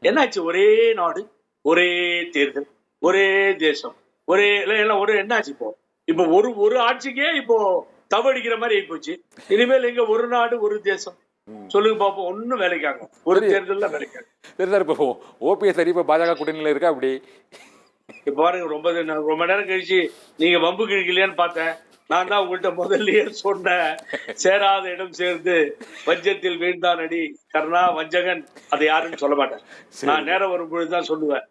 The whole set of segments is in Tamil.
என்னாச்சு? ஒரே நாடு, ஒரே தேர்தல், ஒரே தேசம், ஒரே எல்லாம் ஒரு என்னாச்சு இப்போ? இப்போ ஒரு ஆட்சிக்கே இப்போ தவடிக்கிற மாதிரி ஆகி போச்சு. இனிமேல் எங்க ஒரு நாடு ஒரு தேசம் சொல்லுங்க பாப்போம். ஒன்னும் வேலைக்காக ஒரு தேர்தல் வேலைக்காக. சரி சார், இப்போ ஓபிஎஸ் சரி, இப்போ பாஜக கூட்டணியில இருக்கா அப்படி? பாருங்க, ரொம்ப நேரம் கழிச்சு நீங்க வம்பு கிழக்கலையான்னு பார்த்தேன். நான் தான் உங்கள்கிட்ட முதல்லயே சொன்னேன், சேராத இடம் சேர்ந்து வஞ்சத்தில் வீழ்ந்தான் அடி கர்ணா வஞ்சகன். அதை யாருன்னு சொல்ல மாட்டேன். நான் நேரம் வரும்பொழுதுதான் சொல்லுவேன்.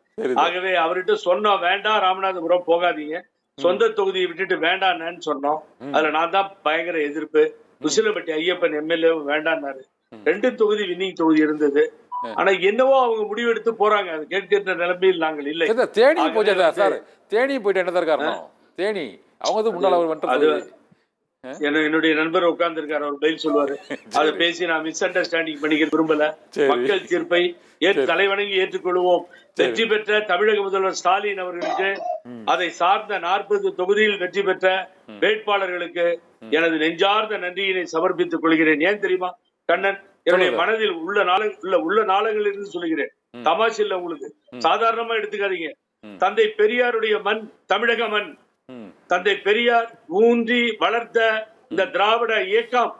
ஆகவே அவர்கிட்ட சொன்னோம், வேண்டாம் ராமநாதபுரம் போகாதீங்க, சொந்த தொகுதியை விட்டுட்டு வேண்டான்னு சொன்னோம். அதுல நான் தான் பயங்கர எதிர்ப்பு. உசிலம்பட்டி ஐயப்பன் எம்எல்ஏ வேண்டான்னாரு. 2 தொகுதி வின்னிங் தொகுதி இருந்தது. ஆனா என்னவோ அவங்க முடிவெடுத்து போறாங்க. அது கேட்கின்ற நிலைமையில் நாங்கள் இல்லை. தேனி போயிட்டு சார், தேனி போயிட்டு என்ன சார் காரணம்? தேனி அவங்க முன்னாள் என்னுடைய நண்பர் உட்கார்ந்து இருக்காரு, அவர் பதில் சொல்லுவாரு. அதை பேசி நான் மிஸ் அண்டர்ஸ்டாண்டிங் பண்ணிக்க விரும்பல. மக்கள் தீர்ப்பை தலைவணங்கி ஏற்றுக்கொள்வோம். வெற்றி பெற்ற தமிழக முதல்வர் ஸ்டாலின் அவர்களுக்கு, அதை சார்ந்த 40 தொகுதியில் வெற்றி பெற்ற வேட்பாளர்களுக்கு எனது நெஞ்சார்ந்த நன்றியினை சமர்ப்பித்துக் கொள்கிறேன். ஏன் தெரியுமா கண்ணன்? என்னுடைய மனதில் உள்ள நாளங்களில் இருந்து சொல்லுகிறேன். தமாஷ் இல்ல உங்களுக்கு, சாதாரணமா எடுத்துக்காதீங்க. தந்தை பெரியாருடைய மண் தமிழக மண். தந்தை பெரியார் ஊன்றி வளர்த்த இந்த திராவிட இயக்கம்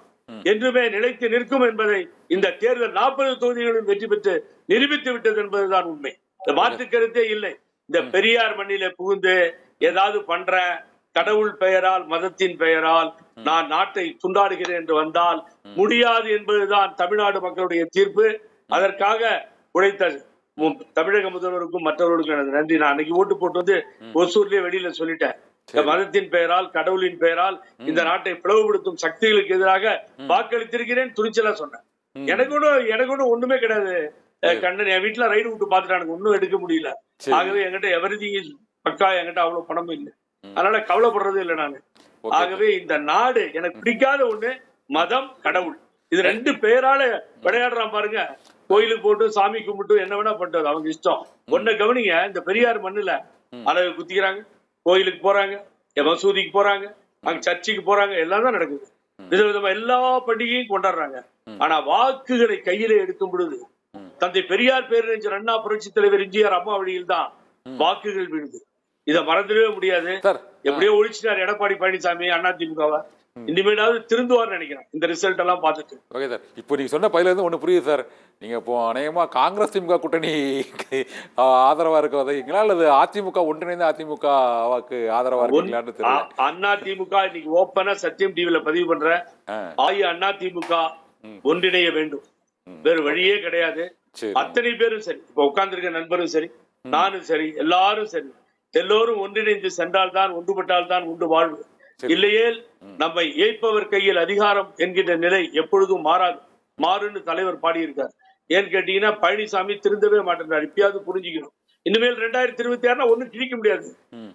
என்றுமே நிலைத்து நிற்கும் என்பதை இந்த தேர்தல் 40 தொகுதிகளில் வெற்றி பெற்று நிரூபித்து விட்டது என்பதுதான் உண்மை. இந்த மாற்று கருத்தே இல்லை. இந்த பெரியார் மண்ணில புகுந்து ஏதாவது பண்ற, கடவுள் பெயரால் மதத்தின் பெயரால் நான் நாட்டை துண்டாடுகிறேன் என்று வந்தால் முடியாது என்பதுதான் தமிழ்நாடு மக்களுடைய தீர்ப்பு. அதற்காக உழைத்த தமிழக முதல்வருக்கும் மற்றவர்களுக்கும் எனது நன்றி. நான் அன்னைக்கு ஓட்டு போட்டு வந்து ஒசூர்லயே வெளியில சொல்லிட்டேன், மதத்தின் பெயரால் கடவுளின் பெயரால் இந்த நாட்டை பிளவுபடுத்தும் சக்திகளுக்கு எதிராக வாக்களித்திருக்கிறேன். துணிச்சலா சொன்னேன். எனக்கு ஒண்ணுமே கிடையாது கண்ணன். என் வீட்டுல ரைடு விட்டு பாத்துட்டானுங்க, ஒன்னும் எடுக்க முடியல. ஆகவே என்கிட்ட எவரிதிங் பக்கா, என்கிட்ட அவ்வளவு பணமும் இல்லை. அதனால கவலைப்படுறது இல்லை நானு. ஆகவே இந்த நாடு எனக்கு பிடிக்காத ஒண்ணு மதம், கடவுள். இது 2 பேரால விளையாடுறான் பாருங்க. கோயிலுக்கு போட்டு சாமி கும்பிட்டு என்ன வேணா பண்றது அவங்க இஷ்டம். ஒன்ன கவனிங்க, இந்த பெரியார் மண்ணுல அழகு குத்திக்கிறாங்க, கோயிலுக்கு போறாங்க, மசூதிக்கு போறாங்க, அங்க சர்ச்சுக்கு போறாங்க, எல்லாம் தான் நடக்குது. விதவிதமா எல்லா பண்டிகையும் கொண்டாடுறாங்க. ஆனா வாக்குகளை கையில எடுக்கும் பொழுது தந்தை பெரியார் பேரறிஞர் அண்ணா, புரட்சி தலைவர் எம்ஜிஆர் அம்மா வழியில் தான் வாக்குகள் விழுது. இதை மறந்துடவே முடியாது. எப்படியோ ஒழிச்சிட்டார் எடப்பாடி பழனிசாமி அதிமுகவை. இனிமேலாவது திருந்துவார் நினைக்கிறேன் இந்த ரிசல்ட் எல்லாம் பார்த்துட்டு. ஓகே சார், இப்போ நீங்க சொன்ன பயில இருந்து ஒண்ணு புரியுது சார். நீங்க இப்போ அநேகமா காங்கிரஸ் திமுக கூட்டணி ஆதரவா இருக்கீங்களா, அல்லது அதிமுக ஒன்றிணைந்த அதிமுகவுக்கு ஆதரவா இருக்கீங்களான்னு தெரியல. அதிமுக இன்னைக்கு ஓப்பனா சத்தியம் டிவில பதிவு பண்ற, அதிமுக ஒன்றிணைய வேண்டும், வேறு வழியே கிடையாது. அத்தனை பேரும் சரி, இப்ப உட்கார்ந்து இருக்க நண்பரும் சரி, நானும் சரி, எல்லாரும் சரி, எல்லோரும் ஒன்றிணைந்து சென்றால்தான், ஒன்றுபட்டால்தான் உண்டு வாழ்வு. இல்லையே நம்மை ஏய்ப்பவர் கையில் அதிகாரம் என்கின்ற நிலை எப்பொழுதும் மாறாது. மாறுன்னு தலைவர் பாடியிருக்கார். ஏன்னு கேட்டீங்கன்னா, பழனிசாமி திருந்தவே மாட்டேன்றார். இப்பயாவது புரிஞ்சுக்கணும். இனிமேல் 2026 ஒன்னும் கிழிக்க முடியாது.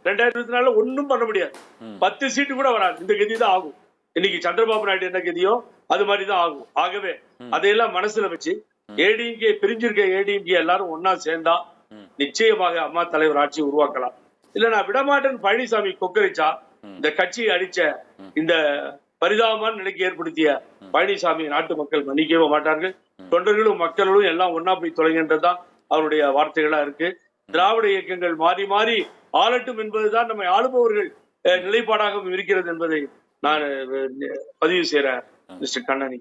2024 ஒன்னும் பண்ண முடியாது. 10 சீட்டு கூட வராது. இந்த கதி தான் ஆகும். இன்னைக்கு சந்திரபாபு நாயுடு என்ன கதியோ அது மாதிரிதான் ஆகும். ஆகவே அதையெல்லாம் மனசுல வச்சு ஏடிஎம்கே பிரிஞ்சிருக்க ஏடிஎம்கே எல்லாரும் ஒன்னா சேர்ந்தா நிச்சயமாக அம்மா தலைவர் ஆட்சியை உருவாக்கலாம். இல்ல நான் விடமாட்டேன் பழனிசாமி கொக்கரிச்சா, இந்த கட்சியை அடிச்ச, இந்த பரிதாபமான நிலைக்கு ஏற்படுத்திய பழனிசாமி நாட்டு மக்கள் மன்னிக்கவே மாட்டார்கள். தொண்டர்களும் மக்களும் எல்லாம் ஒன்னா போய் தொலைகின்றதுதான் அவருடைய வார்த்தைகளா இருக்கு. திராவிட இயக்கங்கள் மாறி மாறி ஆளட்டும் என்பதுதான் நம்மை ஆளுபவர்கள் நிலைப்பாடாகவும் இருக்கிறது என்பதை நான் பதிவு செய்யறேன் மிஸ்டர் கண்ணன்.